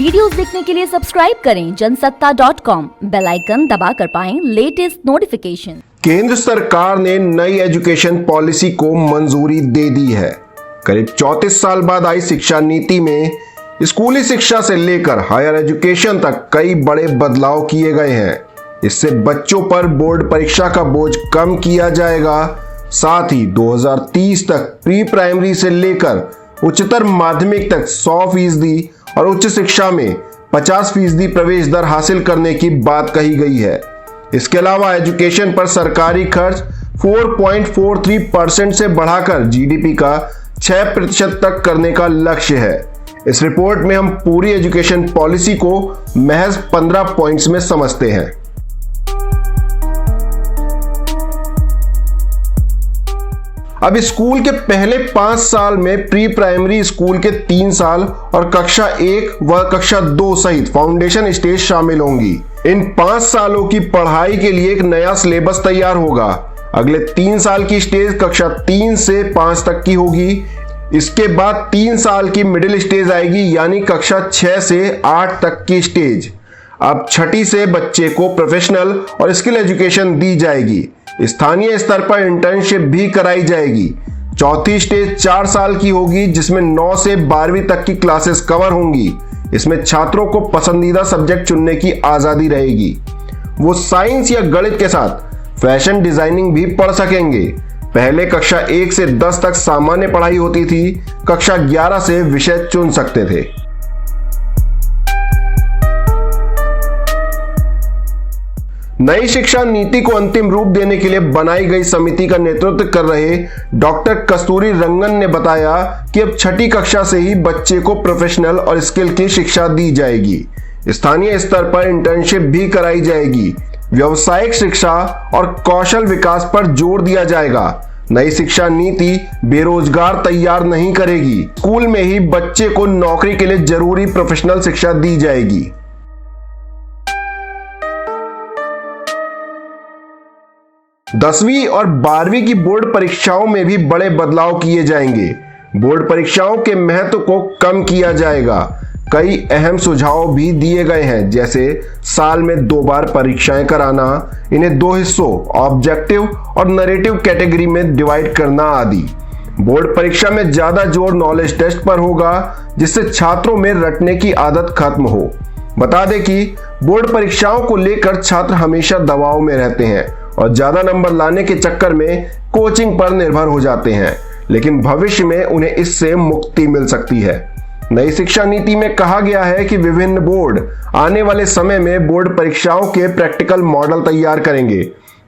Videos देखने के लिए सब्सक्राइब करें जनसत्ता.com, बेल आइकन दबाकर पाएं लेटेस्ट नोटिफिकेशन। केंद्र सरकार ने नई एजुकेशन पॉलिसी को मंजूरी दे दी है। करीब 34 साल बाद आई शिक्षा नीति में स्कूली शिक्षा से लेकर हायर एजुकेशन तक कई बड़े बदलाव किए गए हैं। इससे बच्चों पर बोर्ड परीक्षा का बोझ कम किया जाएगा। साथ ही 2030 तक प्री प्राइमरी से लेकर उच्चतर माध्यमिक तक 100% और उच्च शिक्षा में 50% प्रवेश दर हासिल करने की बात कही गई है। इसके अलावा एजुकेशन पर सरकारी खर्च 4.43% से बढ़ाकर जीडीपी का 6% तक करने का लक्ष्य है। इस रिपोर्ट में हम पूरी एजुकेशन पॉलिसी को महज 15 पॉइंट्स में समझते हैं। अब स्कूल के पहले 5 साल में प्री प्राइमरी स्कूल के 3 साल और कक्षा 1 व कक्षा 2 सहित फाउंडेशन स्टेज शामिल होंगी। इन 5 सालों की पढ़ाई के लिए एक नया सिलेबस तैयार होगा। अगले 3 साल की स्टेज कक्षा 3 से 5 तक की होगी। इसके बाद 3 साल की मिडिल स्टेज आएगी, यानी कक्षा 6 से 8 तक की स्टेज। अब छठी से बच्चे को प्रोफेशनल और स्किल एजुकेशन दी जाएगी। स्थानीय स्तर पर इंटर्नशिप भी कराई जाएगी। चौथी स्टेज 4 साल की होगी, जिसमें 9 से 12वीं तक की क्लासेस कवर होंगी। इसमें छात्रों को पसंदीदा सब्जेक्ट चुनने की आजादी रहेगी। वो साइंस या गणित के साथ फैशन डिजाइनिंग भी पढ़ सकेंगे। पहले कक्षा 1 से 10 तक सामान्य पढ़ाई होती थी, कक्षा 11 से विषय चुन सकते थे। नई शिक्षा नीति को अंतिम रूप देने के लिए बनाई गई समिति का नेतृत्व कर रहे डॉक्टर कस्तूरी रंगन ने बताया कि अब छठी कक्षा से ही बच्चे को प्रोफेशनल और स्किल की शिक्षा दी जाएगी। स्थानीय स्तर पर इंटर्नशिप भी कराई जाएगी। व्यावसायिक शिक्षा और कौशल विकास पर जोर दिया जाएगा। नई शिक्षा नीति बेरोजगार तैयार नहीं करेगी। स्कूल में ही बच्चे को नौकरी के लिए जरूरी प्रोफेशनल शिक्षा दी जाएगी। 10वीं और 12वीं की बोर्ड परीक्षाओं में भी बड़े बदलाव किए जाएंगे। बोर्ड परीक्षाओं के महत्व को कम किया जाएगा। कई अहम सुझाव भी दिए गए हैं, जैसे साल में 2 बार परीक्षाएं कराना, इन्हें 2 हिस्सों ऑब्जेक्टिव और नरेटिव कैटेगरी में डिवाइड करना आदि। बोर्ड परीक्षा में ज्यादा जोर नॉलेज टेस्ट पर होगा, जिससे छात्रों में रटने की आदत खत्म हो। बता दें कि बोर्ड परीक्षाओं को लेकर छात्र हमेशा दबाव में रहते हैं और ज्यादा नंबर लाने के चक्कर में कोचिंग पर निर्भर हो जाते हैं, लेकिन भविष्य में उन्हें इससे मुक्ति मिल सकती है। नई शिक्षा नीति में कहा गया है कि विभिन्न बोर्ड आने वाले समय में बोर्ड परीक्षाओं के प्रैक्टिकल मॉडल तैयार करेंगे,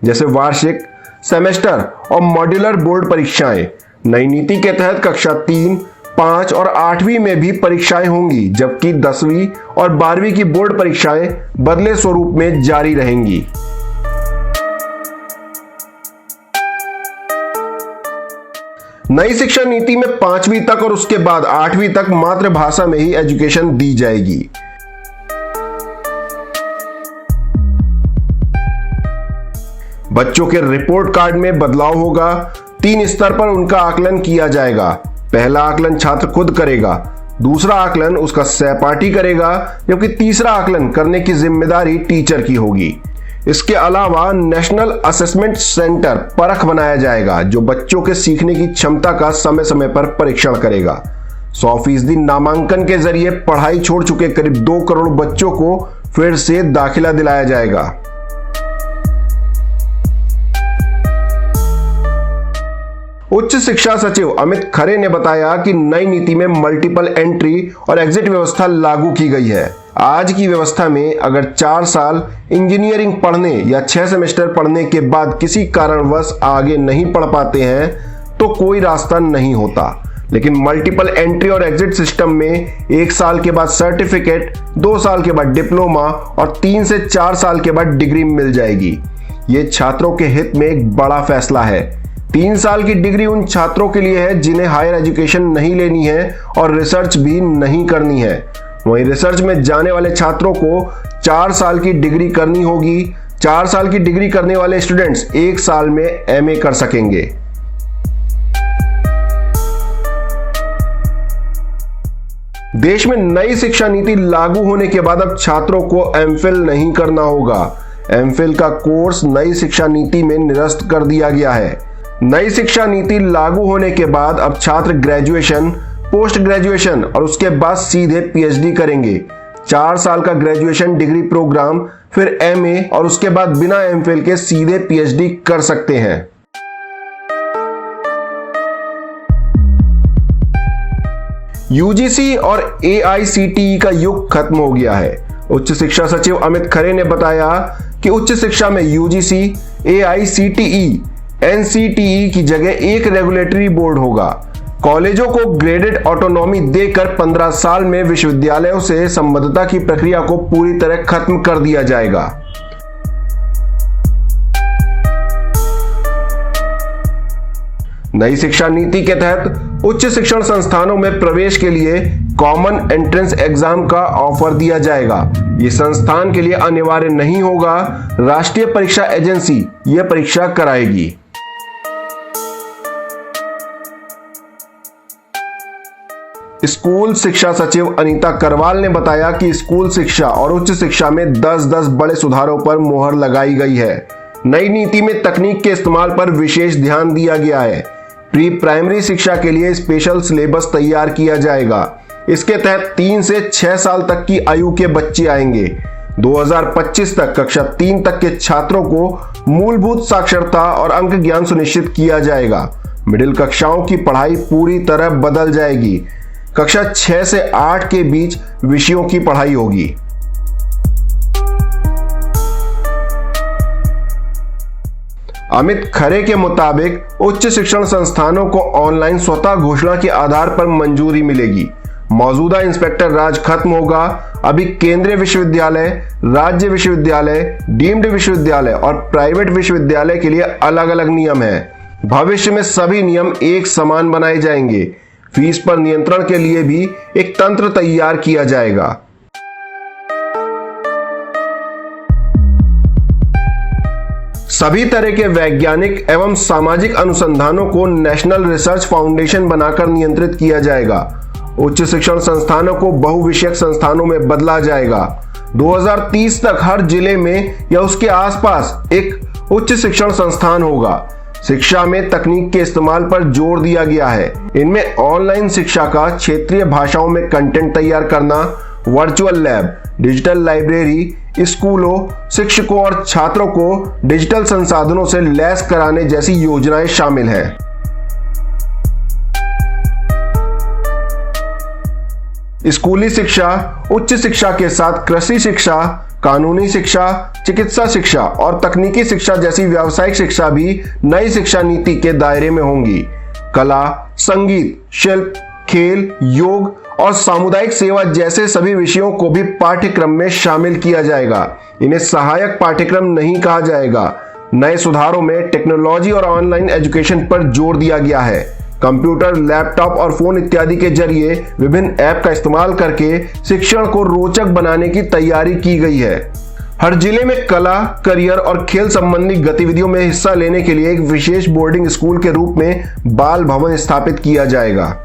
जैसे वार्षिक, सेमेस्टर और मॉड्यूलर बोर्ड परीक्षाएं। नई नीति के तहत कक्षा 3, 5 और 8वीं में भी परीक्षाएं होंगी, जबकि 10वीं और 12वीं की बोर्ड परीक्षाएं बदले स्वरूप में जारी रहेंगी। नई शिक्षा नीति में 5वीं तक और उसके बाद 8वीं तक मातृभाषा में ही एजुकेशन दी जाएगी। बच्चों के रिपोर्ट कार्ड में बदलाव होगा। 3 स्तर पर उनका आकलन किया जाएगा। पहला आकलन छात्र खुद करेगा, दूसरा आकलन उसका सहपाठी करेगा, जबकि तीसरा आकलन करने की जिम्मेदारी टीचर की होगी। इसके अलावा नेशनल असेसमेंट सेंटर परख बनाया जाएगा, जो बच्चों के सीखने की क्षमता का समय समय पर परीक्षण करेगा। 100% नामांकन के जरिए पढ़ाई छोड़ चुके करीब 2 करोड़ बच्चों को फिर से दाखिला दिलाया जाएगा। उच्च शिक्षा सचिव अमित खरे ने बताया कि नई नीति में मल्टीपल एंट्री और एग्जिट व्यवस्था लागू की गई है। आज की व्यवस्था में अगर 4 साल इंजीनियरिंग पढ़ने या 6 सेमेस्टर पढ़ने के बाद किसी कारणवश आगे नहीं पढ़ पाते हैं तो कोई रास्ता नहीं होता, लेकिन मल्टीपल एंट्री और एग्जिट सिस्टम में 1 साल के बाद सर्टिफिकेट, 2 साल के बाद डिप्लोमा और 3 से 4 साल के बाद डिग्री मिल जाएगी। ये छात्रों के हित में एक बड़ा फैसला है। 3 साल की डिग्री उन छात्रों के लिए है जिन्हें हायर एजुकेशन नहीं लेनी है और रिसर्च भी नहीं करनी है। वहीं रिसर्च में जाने वाले छात्रों को 4 साल की डिग्री करनी होगी। 4 साल की डिग्री करने वाले स्टूडेंट्स 1 साल में एमए कर सकेंगे। देश में नई शिक्षा नीति लागू होने के बाद अब छात्रों को एमफिल नहीं करना होगा। एमफिल का कोर्स नई शिक्षा नीति में निरस्त कर दिया गया है। नई शिक्षा नीति लागू होने के बाद अब छात्र ग्रेजुएशन, पोस्ट ग्रेजुएशन और उसके बाद सीधे पीएचडी करेंगे। 4 साल का ग्रेजुएशन डिग्री प्रोग्राम, फिर एमए और उसके बाद बिना एमफिल के सीधे पीएचडी कर सकते हैं। यूजीसी और एआईसीटीई का युग खत्म हो गया है। उच्च शिक्षा सचिव अमित खरे ने बताया कि उच्च शिक्षा में यूजीसी, एआईसीटीई, एनसीटीई की जगह एक रेगुलेटरी बोर्ड होगा। कॉलेजों को ग्रेडेड ऑटोनॉमी देकर 15 साल में विश्वविद्यालयों से संबद्धता की प्रक्रिया को पूरी तरह खत्म कर दिया जाएगा। नई शिक्षा नीति के तहत उच्च शिक्षण संस्थानों में प्रवेश के लिए कॉमन एंट्रेंस एग्जाम का ऑफर दिया जाएगा। ये संस्थान के लिए अनिवार्य नहीं होगा। राष्ट्रीय परीक्षा एजेंसी यह परीक्षा कराएगी। स्कूल शिक्षा सचिव अनीता करवाल ने बताया कि स्कूल शिक्षा और उच्च शिक्षा में 10-10 बड़े सुधारों पर मोहर लगाई गई है। नई नीति में तकनीक के इस्तेमाल पर विशेष ध्यान दिया गया है। प्री प्राइमरी शिक्षा के लिए स्पेशल सिलेबस तैयार किया जाएगा। इसके तहत 3 से 6 साल तक की आयु के बच्चे आएंगे। 2025 तक कक्षा 3 तक के छात्रों को मूलभूत साक्षरता और अंक ज्ञान सुनिश्चित किया जाएगा। मिडिल कक्षाओं की पढ़ाई पूरी तरह बदल जाएगी। कक्षा 6 से 8 के बीच विषयों की पढ़ाई होगी। अमित खरे के मुताबिक उच्च शिक्षण संस्थानों को ऑनलाइन स्वतः घोषणा के आधार पर मंजूरी मिलेगी। मौजूदा इंस्पेक्टर राज खत्म होगा। अभी केंद्रीय विश्वविद्यालय, राज्य विश्वविद्यालय, डीम्ड विश्वविद्यालय और प्राइवेट विश्वविद्यालय के लिए अलग अलग नियम हैं। भविष्य में सभी नियम एक समान बनाए जाएंगे। फीस पर नियंत्रण के लिए भी एक तंत्र तैयार किया जाएगा। सभी तरह के वैज्ञानिक एवं सामाजिक अनुसंधानों को नेशनल रिसर्च फाउंडेशन बनाकर नियंत्रित किया जाएगा। उच्च शिक्षण संस्थानों को बहुविषयक संस्थानों में बदला जाएगा। 2030 तक हर जिले में या उसके आसपास एक उच्च शिक्षण संस्थान होगा। शिक्षा में तकनीक के इस्तेमाल पर जोर दिया गया है। इनमें ऑनलाइन शिक्षा का क्षेत्रीय भाषाओं में कंटेंट तैयार करना, वर्चुअल लैब, डिजिटल लाइब्रेरी, स्कूलों, शिक्षकों और छात्रों को डिजिटल संसाधनों से लैस कराने जैसी योजनाएं शामिल हैं। स्कूली शिक्षा, उच्च शिक्षा के साथ कृषि शिक्षा, कानूनी शिक्षा, चिकित्सा शिक्षा और तकनीकी शिक्षा जैसी व्यावसायिक शिक्षा भी नई शिक्षा नीति के दायरे में होंगी। कला, संगीत, शिल्प, खेल, योग और सामुदायिक सेवा जैसे सभी विषयों को भी पाठ्यक्रम में शामिल किया जाएगा। इन्हें सहायक पाठ्यक्रम नहीं कहा जाएगा। नए सुधारों में टेक्नोलॉजी और ऑनलाइन एजुकेशन पर जोर दिया गया है। कंप्यूटर, लैपटॉप और फोन इत्यादि के जरिए विभिन्न ऐप का इस्तेमाल करके शिक्षण को रोचक बनाने की तैयारी की गई है। हर जिले में कला, करियर और खेल संबंधी गतिविधियों में हिस्सा लेने के लिए एक विशेष बोर्डिंग स्कूल के रूप में बाल भवन स्थापित किया जाएगा।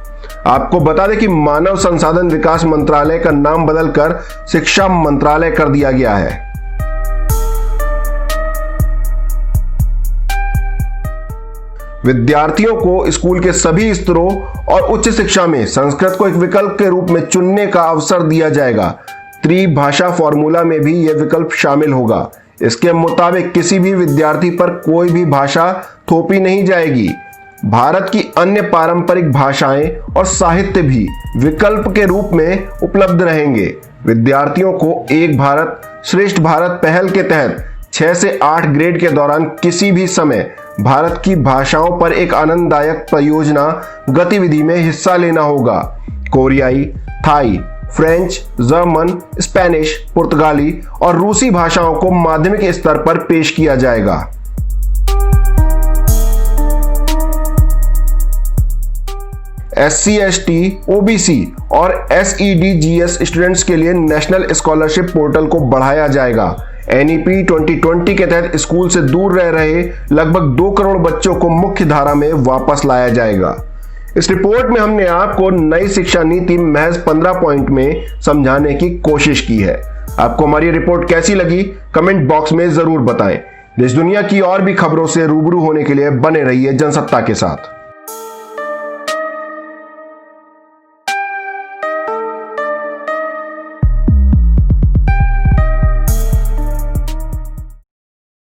आपको बता दें कि मानव संसाधन विकास मंत्रालय का नाम बदलकर शिक्षा मंत्रालय कर दिया गया है। विद्यार्थियों को स्कूल के सभी स्तरों और उच्च शिक्षा में संस्कृत को एक विकल्प के रूप में चुनने का अवसर दिया जाएगा। त्रिभाषा फॉर्मूला में भी यह विकल्प शामिल होगा। इसके मुताबिक किसी भी विद्यार्थी पर कोई भी भाषा थोपी नहीं जाएगी। भारत की अन्य पारंपरिक भाषाएं और साहित्य भी विकल्प के रूप में उपलब्ध रहेंगे। विद्यार्थियों को एक भारत श्रेष्ठ भारत पहल के तहत 6 से 8 ग्रेड के दौरान किसी भी समय भारत की भाषाओं पर एक आनंददायक परियोजना गतिविधि में हिस्सा लेना होगा। कोरियाई, थाई, फ्रेंच, जर्मन, स्पेनिश, पुर्तगाली और रूसी भाषाओं को माध्यमिक स्तर पर पेश किया जाएगा। SC, ST, OBC और SEDGS स्टूडेंट्स के लिए नेशनल स्कॉलरशिप पोर्टल को बढ़ाया जाएगा। NEP 2020 के तहत स्कूल से दूर रह रहे लगभग 2 करोड़ बच्चों को मुख्य धारा में वापस लाया जाएगा। इस रिपोर्ट में हमने आपको नई शिक्षा नीति महज 15 पॉइंट में समझाने की कोशिश की है। आपको हमारी रिपोर्ट कैसी लगी कमेंट बॉक्स में जरूर बताएं। देश दुनिया की और भी खबरों से रूबरू होने के लिए बने रहिए जनसत्ता के साथ।